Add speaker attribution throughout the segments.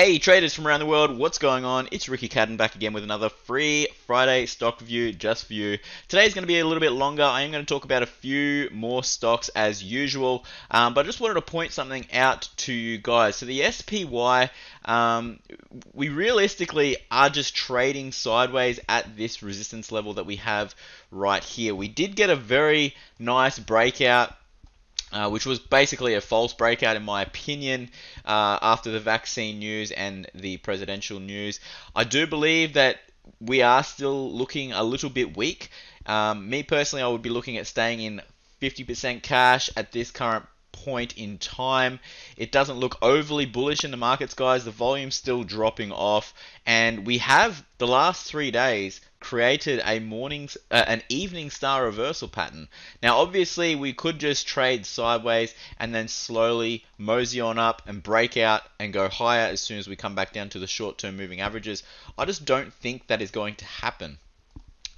Speaker 1: Hey traders from around the world, what's going on? It's Ricky Cadden back again with another free Friday stock review just for you. Today's going to be a little bit longer. I am going to talk about a few more stocks as usual, but I just wanted to point something out to you guys. So the SPY, we realistically are just trading sideways at this resistance level that we have right here. We did get a very nice breakout, which was basically a false breakout in my opinion, after the vaccine news and the presidential news. I do believe that we are still looking a little bit weak. Me personally, I would be looking at staying in 50% cash at this current point in time. It doesn't look overly bullish in the markets, guys. The volume's still dropping off, and we have the last 3 days created an evening star reversal pattern. Now, obviously, we could just trade sideways and then slowly mosey on up and break out and go higher as soon as we come back down to the short-term moving averages. I just don't think that is going to happen.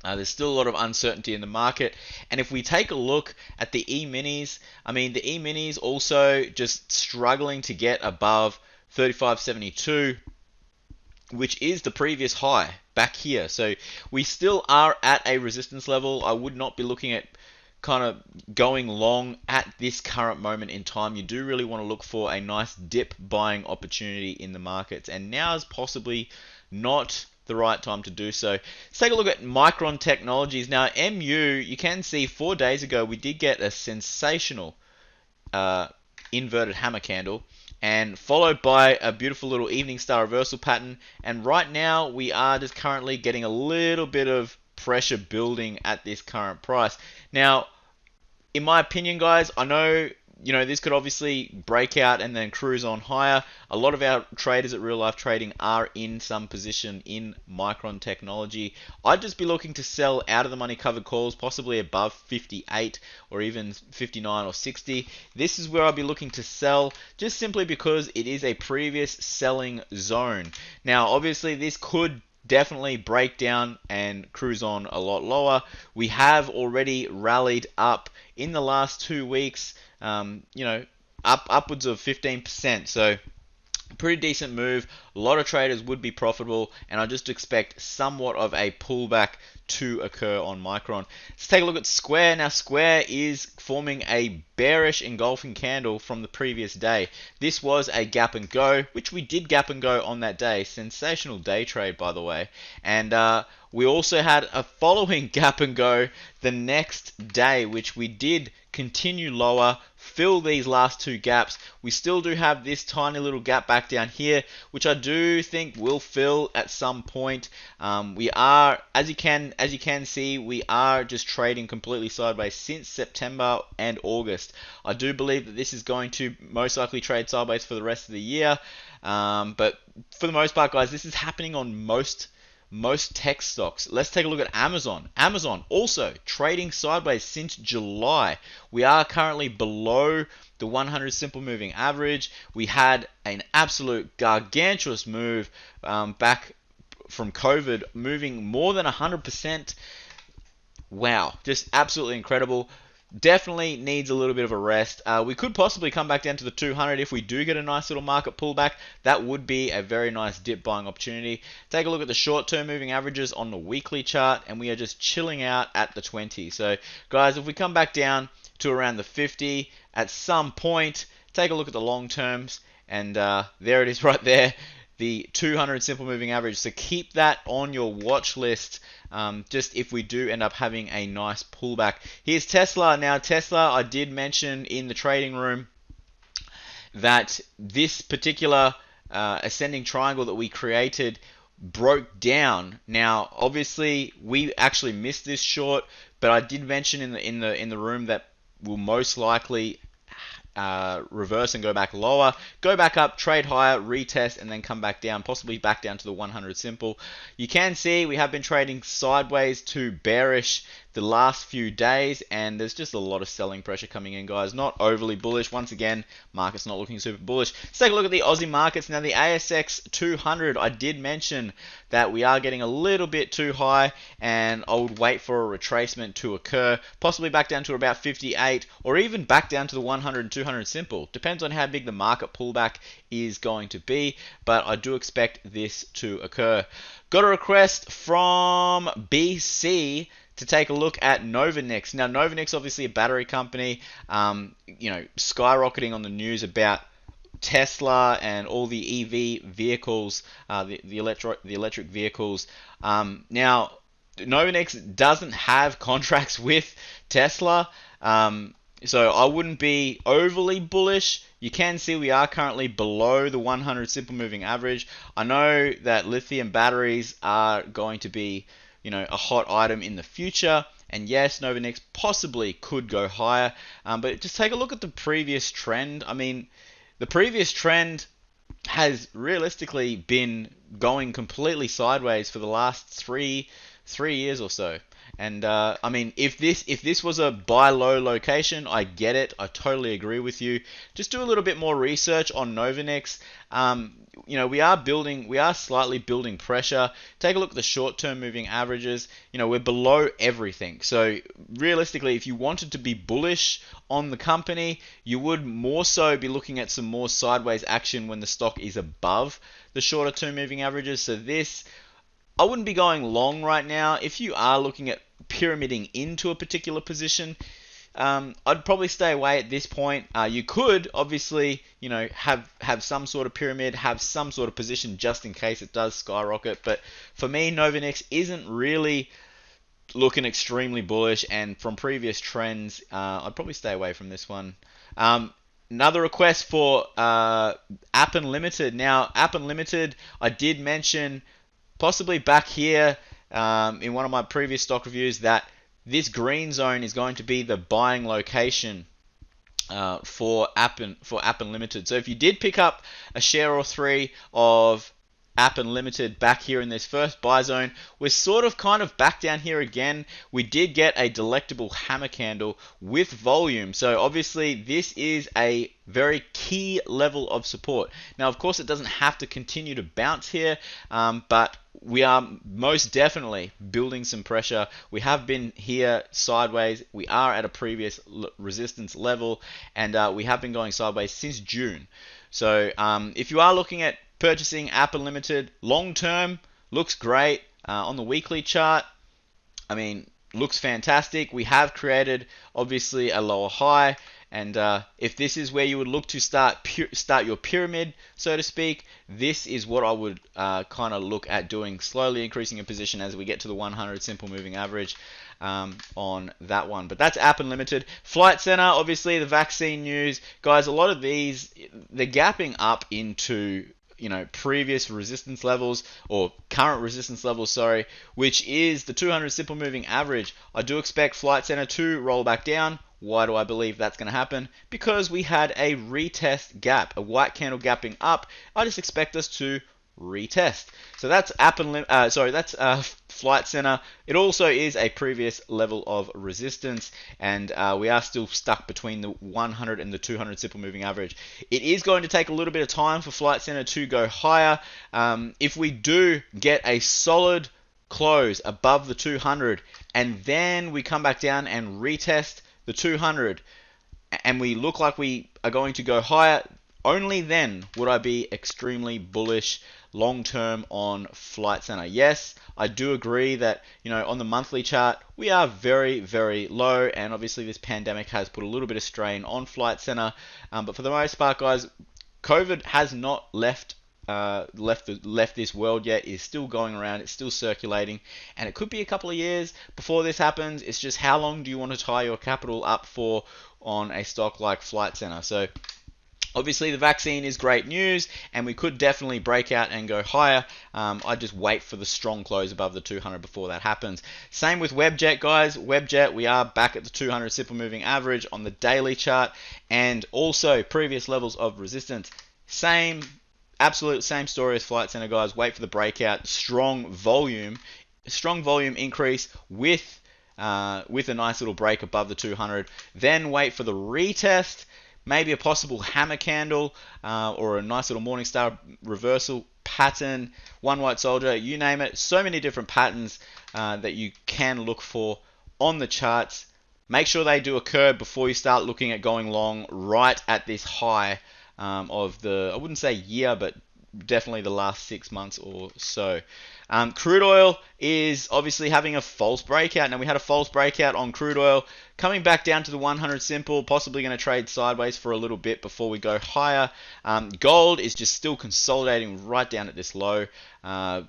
Speaker 1: There's still a lot of uncertainty in the market, and if we take a look at the E-minis, the E-minis also just struggling to get above 35.72, which is the previous high back here. So we still are at a resistance level. I would not be looking at kind of going long at this current moment in time. You do really want to look for a nice dip buying opportunity in the markets, and now is possibly not the right time to do so. Let's take a look at Micron Technologies. Now, MU, you can see 4 days ago we did get a sensational inverted hammer candle, and followed by a beautiful little evening star reversal pattern. And right now we are just currently getting a little bit of pressure building at this current price. Now, in my opinion, guys, I know this could obviously break out and then cruise on higher. A lot of our traders at Real Life Trading are in some position in Micron Technology. I'd just be looking to sell out of the money covered calls, possibly above 58 or even 59 or 60. This is where I'll be looking to sell, just simply because it is a previous selling zone. Now, obviously, this could definitely break down and cruise on a lot lower. We have already rallied up in the last 2 weeks, upwards of 15%. So pretty decent move. A lot of traders would be profitable, and I just expect somewhat of a pullback to occur on Micron. Let's take a look at Square. Now, Square is forming a bearish engulfing candle from the previous day. This was a gap and go, which we did gap and go on that day. Sensational day trade, by the way. And we also had a following gap and go the next day, which we did continue lower, fill these last 2 gaps. We still do have this tiny little gap back down here, which I do think will fill at some point. We are, as you can see, we are just trading completely sideways since September and August. I do believe that this is going to most likely trade sideways for the rest of the year, but for the most part, guys, this is happening on most tech stocks. Let's take a look at Amazon. Amazon also trading sideways since July. We are currently below the 100 simple moving average. We had an absolute gargantuous move back from COVID, moving more than 100%. Wow, just absolutely incredible. Definitely needs a little bit of a rest. We could possibly come back down to the 200 if we do get a nice little market pullback. That would be a very nice dip buying opportunity. Take a look at the short-term moving averages on the weekly chart, and we are just chilling out at the 20. So, guys, if we come back down to around the 50 at some point, take a look at the long terms, and there it is right there, the 200 simple moving average. So keep that on your watch list, just if we do end up having a nice pullback. Here's Tesla. Now, Tesla, I did mention in the trading room that this particular ascending triangle that we created broke down. Now, obviously, we actually missed this short, but I did mention in the room that we'll most likely reverse and go back lower, go back up, trade higher, retest, and then come back down, possibly back down to the 100 simple. You can see we have been trading sideways to bearish the last few days, and there's just a lot of selling pressure coming in, guys. Not overly bullish. Once again, market's not looking super bullish. Let's take a look at the Aussie markets. Now, the ASX 200, I did mention that we are getting a little bit too high, and I would wait for a retracement to occur, possibly back down to about 58, or even back down to the 100 and 200 200 simple. Depends on how big the market pullback is going to be, but I do expect this to occur. Got a request from BC to take a look at Novanix. Now, Novanix, obviously a battery company, skyrocketing on the news about Tesla and all the EV vehicles, the electric vehicles. Now, Novanix doesn't have contracts with Tesla, so I wouldn't be overly bullish. You can see we are currently below the 100 simple moving average. I know that lithium batteries are going to be, a hot item in the future. And yes, Novanix possibly could go higher, but just take a look at the previous trend. I mean, the previous trend has realistically been going completely sideways for the last three years or so. And I mean, if this was a buy low location, I get it. I totally agree with you. Just do a little bit more research on Novanix. We are slightly building pressure. Take a look at the short-term moving averages. We're below everything. So realistically, if you wanted to be bullish on the company, you would more so be looking at some more sideways action when the stock is above the shorter-term moving averages. So I wouldn't be going long right now. If you are looking at pyramiding into a particular position, I'd probably stay away at this point. You could obviously, have some sort of pyramid, have some sort of position just in case it does skyrocket. But for me, Novanix isn't really looking extremely bullish, and from previous trends, I'd probably stay away from this one. Another request for App Unlimited. Now, App Unlimited, I did mention possibly back here in one of my previous stock reviews that this green zone is going to be the buying location for App Unlimited. So if you did pick up a share or three of App Unlimited back here in this first buy zone, we're sort of kind of back down here again. We did get a delectable hammer candle with volume, so obviously this is a very key level of support. Now, of course, it doesn't have to continue to bounce here, but we are most definitely building some pressure. We have been here sideways. We are at a previous resistance level, and we have been going sideways since June. So if you are looking at purchasing App Unlimited long term, looks great. On the weekly chart, I mean, looks fantastic. We have created obviously a lower high, and if this is where you would look to start your pyramid, so to speak, this is what I would kind of look at doing, slowly increasing your position as we get to the 100 simple moving average on that one. But that's App Unlimited. Flight Center, obviously the vaccine news, guys. A lot of these, they're gapping up into previous resistance levels, or current resistance levels, sorry, which is the 200 simple moving average. I do expect Flight Center to roll back down. Why do I believe that's going to happen? Because we had a retest gap, a white candle gapping up. I just expect us to retest. So that's Flight Center. It also is a previous level of resistance, and we are still stuck between the 100 and the 200 simple moving average. It is going to take a little bit of time for Flight Center to go higher. If we do get a solid close above the 200, and then we come back down and retest the 200, and we look like we are going to go higher, only then would I be extremely bullish long term on Flight Center. Yes, I do agree that on the monthly chart we are very, very low, and obviously this pandemic has put a little bit of strain on Flight Center. But for the most part, guys, COVID has not left this world yet. It's still going around, it's still circulating, and it could be a couple of years before this happens. It's just how long do you want to tie your capital up for on a stock like Flight Center? So obviously the vaccine is great news, and we could definitely break out and go higher. I just wait for the strong close above the 200 before that happens. Same with Webjet, guys. Webjet, we are back at the 200 simple moving average on the daily chart, and also previous levels of resistance. Absolute same story as Flight Center, guys. Wait for the breakout, strong volume increase with a nice little break above the 200. Then wait for the retest, maybe a possible hammer candle or a nice little Morningstar reversal pattern, one white soldier, you name it. So many different patterns that you can look for on the charts. make sure they do occur before you start looking at going long right at this high of the, I wouldn't say year, but definitely the last 6 months or so. Crude oil is obviously having a false breakout. Now, we had a false breakout on crude oil, coming back down to the 100 simple, possibly going to trade sideways for a little bit before we go higher. Gold is just still consolidating right down at this low. Not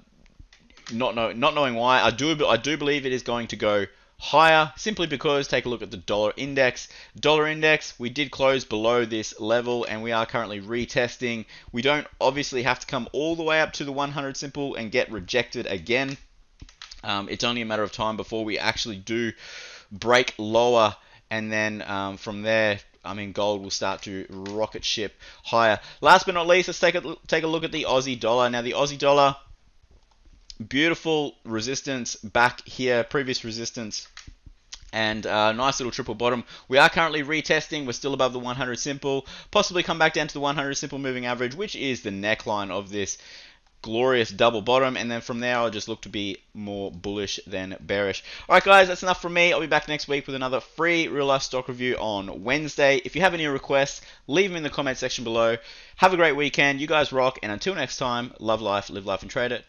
Speaker 1: knowing why. I do believe it is going to go higher, simply because, take a look at the dollar index. Dollar index, we did close below this level, and we are currently retesting. We don't obviously have to come all the way up to the 100 simple and get rejected again. It's only a matter of time before we actually do break lower, and then from there, I mean, gold will start to rocket ship higher. Last but not least, let's take a look at the Aussie dollar. Now, the Aussie dollar, beautiful resistance back here, previous resistance, and nice little triple bottom. We are currently retesting. We're still above the 100 simple, possibly come back down to the 100 simple moving average, which is the neckline of this glorious double bottom, and then from there I'll just look to be more bullish than bearish. Alright guys, that's enough from me. I'll be back next week with another free real life stock review on Wednesday. If you have any requests, leave them in the comment section below. Have a great weekend. You guys rock, and until next time, love life, live life, and trade it.